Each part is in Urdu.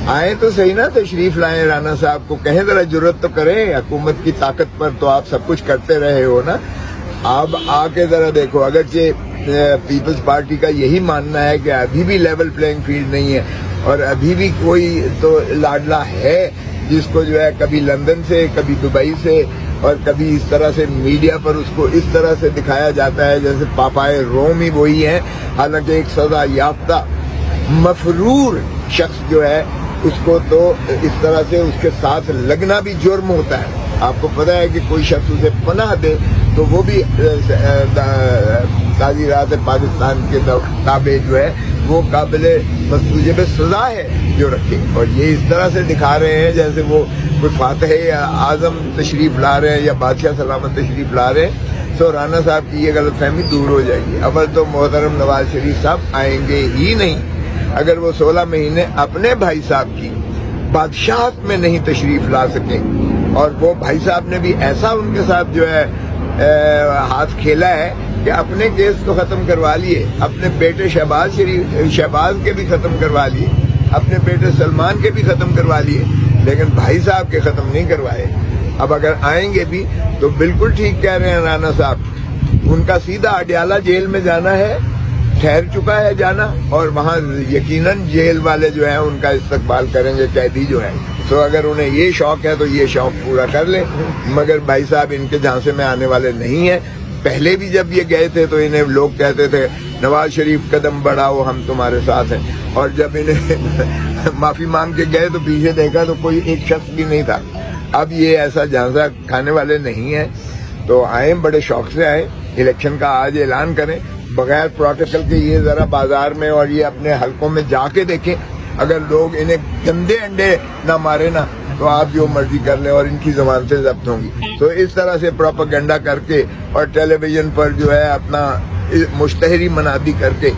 آئے تو صحیح نا، تشریف لائیں رانا صاحب کو کہیں ذرا جرت تو کریں، حکومت کی طاقت پر تو آپ سب کچھ کرتے رہے ہو نا، آپ آ کے ذرا دیکھو. اگرچہ پیپلز پارٹی کا یہی ماننا ہے کہ ابھی بھی لیول پلینگ فیلڈ نہیں ہے، اور ابھی بھی کوئی تو لاڈلا ہے جس کو جو ہے کبھی لندن سے، کبھی دبئی سے، اور کبھی اس طرح سے میڈیا پر اس کو اس طرح سے دکھایا جاتا ہے جیسے پاپائے روم ہی وہی ہیں، حالانکہ ایک سزا یافتہ مفرور شخص جو ہے اس کو تو اس طرح سے اس کے ساتھ لگنا بھی جرم ہوتا ہے. آپ کو پتہ ہے کہ کوئی شخص اسے پناہ دے تو وہ بھی تعزیرات پاکستان کے تابع جو ہے وہ قابل مستوجب سزا ہے جو رکھے، اور یہ اس طرح سے دکھا رہے ہیں جیسے وہ کوئی فاتح یا اعظم تشریف لا رہے ہیں یا بادشاہ سلامت تشریف لا رہے ہیں. سو رانا صاحب کی یہ غلط فہمی دور ہو جائے گی. اول تو محترم نواز شریف صاحب آئیں گے ہی نہیں اگر وہ 16 مہینے اپنے بھائی صاحب کی بادشاہت میں نہیں تشریف لا سکیں، اور وہ بھائی صاحب نے بھی ایسا ان کے ساتھ جو ہے ہاتھ کھیلا ہے کہ اپنے کیس کو ختم کروا لیے، اپنے بیٹے شہباز کے بھی ختم کروا لیے، اپنے بیٹے سلمان کے بھی ختم کروا لیے، لیکن بھائی صاحب کے ختم نہیں کروائے. اب اگر آئیں گے بھی تو بالکل ٹھیک کہہ رہے ہیں رانا صاحب، ان کا سیدھا اڈیالہ جیل میں جانا ہے، ٹھہر چکا ہے جانا، اور وہاں یقیناً جیل والے جو ہیں ان کا استقبال کریں گے، قیدی جو ہیں. تو اگر انہیں یہ شوق ہے تو یہ شوق پورا کر لیں، مگر بھائی صاحب ان کے جھانسے میں آنے والے نہیں ہیں. پہلے بھی جب یہ گئے تھے تو انہیں لوگ کہتے تھے نواز شریف قدم بڑھاؤ ہم تمہارے ساتھ ہیں، اور جب انہیں معافی مانگ کے گئے تو پیچھے دیکھا تو کوئی ایک شخص بھی نہیں تھا. اب یہ ایسا جھانسا کھانے والے نہیں ہیں. تو آئیں، بڑے شوق سے آئیں، الیکشن کا آج اعلان کریں بغیر پروٹوکول کے. یہ ذرا بازار میں اور یہ اپنے حلقوں میں جا کے دیکھیں، اگر لوگ انہیں گندے انڈے نہ مارے نا تو آپ جو مرضی کر لیں اور ان کی ضمانتیں ضبط ہوں گی. تو اس طرح سے پروپیگنڈا کر کے اور ٹیلی ویژن پر جو ہے اپنا مشتہری منادی کر کے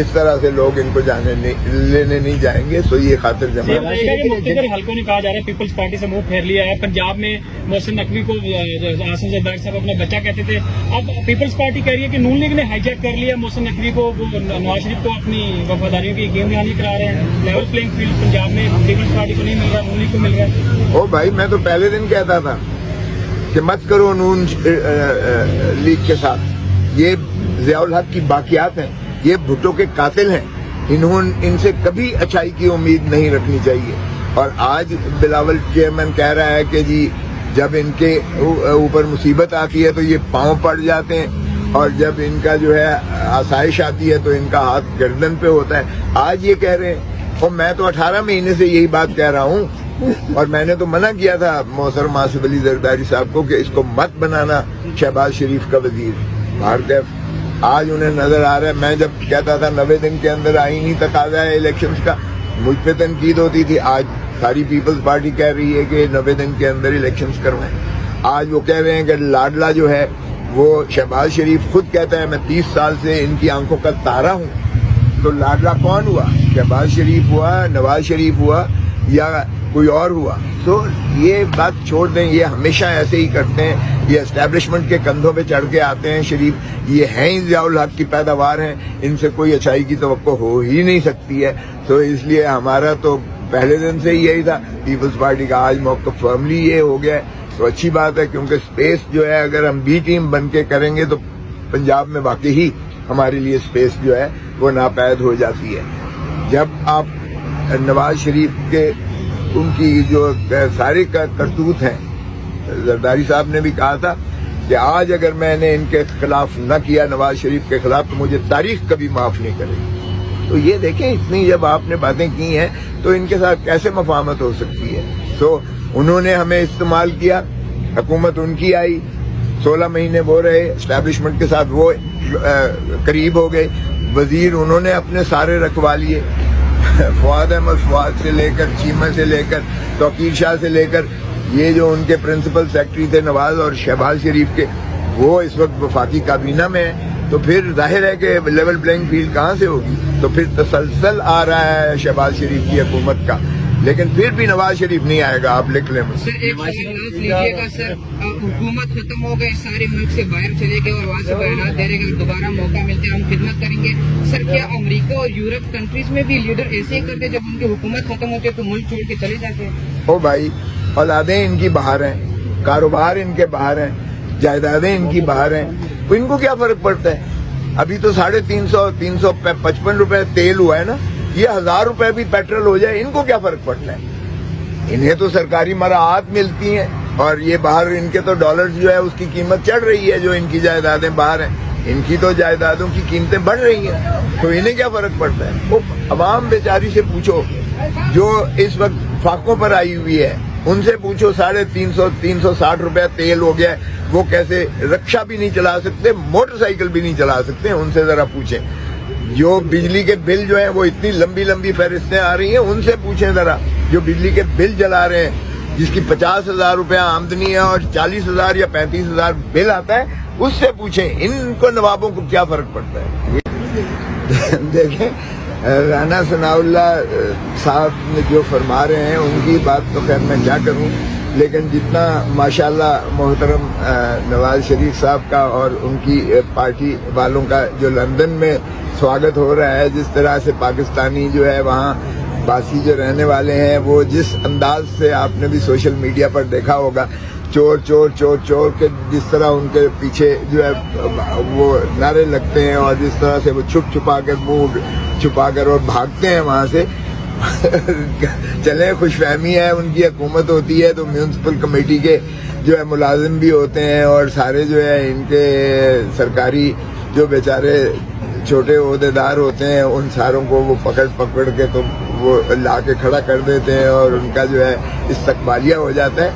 اس طرح سے لوگ ان کو لینے نہیں جائیں گے. سو یہ خاطر جمع مختلف حلقوں نے کہا جا رہا ہے پیپلز پارٹی سے منہ پھیر لیا ہے. پنجاب میں محسن نقوی کو آصف زرداری صاحب اپنا بچہ کہتے تھے، اب پیپلز پارٹی کہہ رہی ہے کہ نون لیگ نے ہائی جیک کر لیا محسن نقوی کو، وہ نواز شریف کو اپنی وفاداریوں کی گیم دہانی کرا رہے ہیں. لیول پلینگ فیلڈ پنجاب میں پیپلز پارٹی کو نہیں مل رہا، نون لیگ کو مل رہا ہے. او بھائی، میں تو پہلے دن کہتا تھا کہ مت کرو نون لیگ کے ساتھ، یہ ضیاء الحق کی باقیات ہیں، یہ بھٹو کے قاتل ہیں، ان سے کبھی اچھائی کی امید نہیں رکھنی چاہیے. اور آج بلاول چیئرمین کہہ رہا ہے کہ جی جب ان کے اوپر مصیبت آتی ہے تو یہ پاؤں پڑ جاتے ہیں، اور جب ان کا جو ہے آسائش آتی ہے تو ان کا ہاتھ گردن پہ ہوتا ہے. آج یہ کہہ رہے ہیں، اور میں تو 18 مہینے سے یہی بات کہہ رہا ہوں، اور میں نے تو منع کیا تھا محترم آصف علی زرداری صاحب کو کہ اس کو مت بنانا شہباز شریف کا وزیر. بھارتیف آج انہیں نظر آ رہا ہے. میں جب کہتا تھا 90 دن کے اندر آئینی تقاضا ہے الیکشنز کا، مجھ پہ تنقید ہوتی تھی. آج ساری پیپلز پارٹی کہہ رہی ہے کہ 90 دن کے اندر الیکشنز کروائیں. آج وہ کہہ رہے ہیں کہ لاڈلا جو ہے وہ شہباز شریف خود کہتا ہے میں 30 سال سے ان کی آنکھوں کا تارا ہوں. تو لاڈلا کون ہوا؟ شہباز شریف ہوا، نواز شریف ہوا، یا کوئی اور ہوا؟ تو یہ بات چھوڑ دیں، یہ ہمیشہ ایسے ہی کرتے ہیں، یہ اسٹیبلشمنٹ کے کندھوں پہ چڑھ کے آتے ہیں. شریف یہ ہیں ہی ضیاء الحق کی پیداوار ہیں، ان سے کوئی اچھائی کی توقع ہو ہی نہیں سکتی ہے. تو اس لیے ہمارا تو پہلے دن سے ہی یہی تھا پیپلز پارٹی کا. آج موقف فرملی یہ ہو گیا ہے تو اچھی بات ہے، کیونکہ سپیس جو ہے اگر ہم بی ٹیم بن کے کریں گے تو پنجاب میں واقعی ہمارے لیے سپیس جو ہے وہ ناپید ہو جاتی ہے. جب آپ نواز شریف کے ان کی جو سارے کرتوت ہیں، زرداری صاحب نے بھی کہا تھا کہ آج اگر میں نے ان کے خلاف نہ کیا، نواز شریف کے خلاف، تو مجھے تاریخ کبھی معاف نہیں کرے گی. تو یہ دیکھیں اتنی جب آپ نے باتیں کی ہیں تو ان کے ساتھ کیسے مفاہمت ہو سکتی ہے. تو انہوں نے ہمیں استعمال کیا، حکومت ان کی آئی، 16 مہینے وہ رہے، اسٹیبلشمنٹ کے ساتھ وہ قریب ہو گئے، وزیر انہوں نے اپنے سارے رکھوا لیے، فواد احمد فواد سے لے کر، چیمہ سے لے کر، توقیر شاہ سے لے کر، یہ جو ان کے پرنسپل سیکرٹری تھے نواز اور شہباز شریف کے، وہ اس وقت وفاقی کابینہ میں ہیں. تو پھر ظاہر ہے کہ لیول پلینگ فیلڈ کہاں سے ہوگی. تو پھر تسلسل آ رہا ہے شہباز شریف کی حکومت کا لیکن پھر بھی نواز شریف نہیں آئے گا, آپ لکھ لیں مجھ سے. سر ایک سوال لیجیے گا سر, حکومت ختم ہو گئی, سارے ملک سے باہر چلے گئے اور وہاں سے بیانات دے رہے کہ دوبارہ موقع ملتے ہم خدمت کریں گے. سر کیا امریکہ اور یورپ کنٹریز میں بھی لیڈر ایسے ہی کرتے جب ان کی حکومت ختم ہوتی ہے تو ملک چھوڑ کے چلے جاتے ہیں؟ او بھائی, اولادیں ان کی باہر ہیں, کاروبار ان کے باہر ہیں, جائیدادیں ان کی باہر ہیں, تو ان کو کیا فرق پڑتا ہے؟ ابھی تو 355 روپے تیل ہوا ہے نا, یہ 1000 روپے بھی پیٹرول ہو جائے, ان کو کیا فرق پڑتا ہے؟ انہیں تو سرکاری مراعات ملتی ہیں, اور یہ باہر ان کے تو ڈالر جو ہے اس کی قیمت چڑھ رہی ہے, جو ان کی جائیدادیں باہر ہیں ان کی تو جائیدادوں کی قیمتیں بڑھ رہی ہیں, تو انہیں کیا فرق پڑتا ہے؟ وہ عوام بیچاری سے پوچھو جو اس وقت فاقوں پر آئی ہوئی ہے, ان سے پوچھو 360 روپے تیل ہو گیا, وہ کیسے رکشہ بھی نہیں چلا سکتے, موٹر سائیکل بھی نہیں چلا سکتے, ان سے ذرا پوچھیں. جو بجلی کے بل جو ہیں وہ اتنی لمبی لمبی فہرستیں آ رہی ہیں, ان سے پوچھیں ذرا, جو بجلی کے بل جلا رہے ہیں جس کی 50,000 روپے آمدنی ہے اور 40,000 یا 35,000 بل آتا ہے, اس سے پوچھیں ان کو نوابوں کو کیا فرق پڑتا ہے. دیکھیں رانا ثناء اللہ صاحب جو فرما رہے ہیں ان کی بات تو خیر میں کیا کروں, لیکن جتنا ماشاءاللہ محترم نواز شریف صاحب کا اور ان کی پارٹی والوں کا جو لندن میں سواگت ہو رہا ہے, جس طرح سے پاکستانی جو ہے وہاں باسی جو رہنے والے ہیں, وہ جس انداز سے آپ نے بھی سوشل میڈیا پر دیکھا ہوگا, چور چور چور چور کے جس طرح ان کے پیچھے جو ہے وہ نعرے لگتے ہیں, اور جس طرح سے وہ چھپ چھپا کر منہ چھپا کر اور بھاگتے ہیں وہاں سے. چلیں خوش فہمی ہے, ان کی حکومت ہوتی ہے تو میونسپل کمیٹی کے جو ہے ملازم بھی ہوتے ہیں, اور سارے جو ہے ان کے سرکاری جو بیچارے چھوٹے عہدیدار ہوتے ہیں, ان ساروں کو وہ پکڑ کے تو وہ لا کے کھڑا کر دیتے ہیں, اور ان کا جو ہے استقبالیہ ہو جاتا ہے.